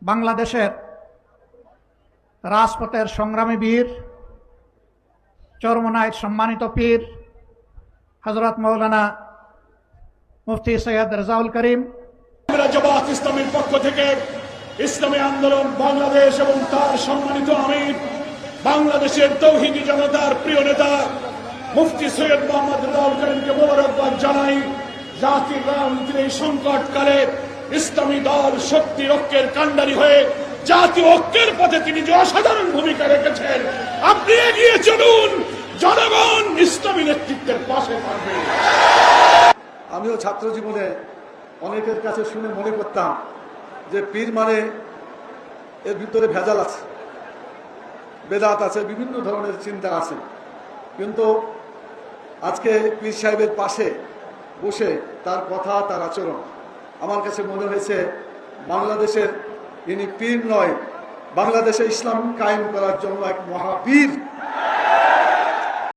বাংলাদেশের রাজপথের সংগ্রামী বীর, চরমনাইর সম্মানিত পীর হযরত মাওলানা মুফতি সৈয়দ রেজাউল করিম। জামাত ইসলামীর পক্ষ থেকে ইসলামী আন্দোলন বাংলাদেশ এবং তার সম্মানিত আমির, বাংলাদেশের তৌহিদি জনতার প্রিয় নেতা মুফতি সৈয়দ মোহাম্মদ রেজাউল করিমকে মোবারকবাদ জানাই। জাতির রাজনীতির এই সংকটকালে ইসলামী দল শক্তি ঐক্যের কাণ্ডারি হয়ে জাতীয় ঐক্যের পথে তিনি যে অসাধারণ ভূমিকা রেখেছেন, আপনি এগিয়ে চলুন, জনগণ ইসলামী নেতৃত্বের পাশে থাকবে। আমিও ছাত্র জীবনে অনেকের কাছে শুনে মনে করতাম যে পীর মানে এর ভিতরে ভেজাল আছে, বেদাত আছে, বিভিন্ন ধরনের চিন্তা আছে। কিন্তু আজকে পীর সাহেবের পাশে বসে তার কথা, তার আচরণ আমার কাছে মনে হয়েছে বাংলাদেশের ইনি পীর নয়, বাংলাদেশে ইসলাম কায়েম করার জন্য এক মহাপীর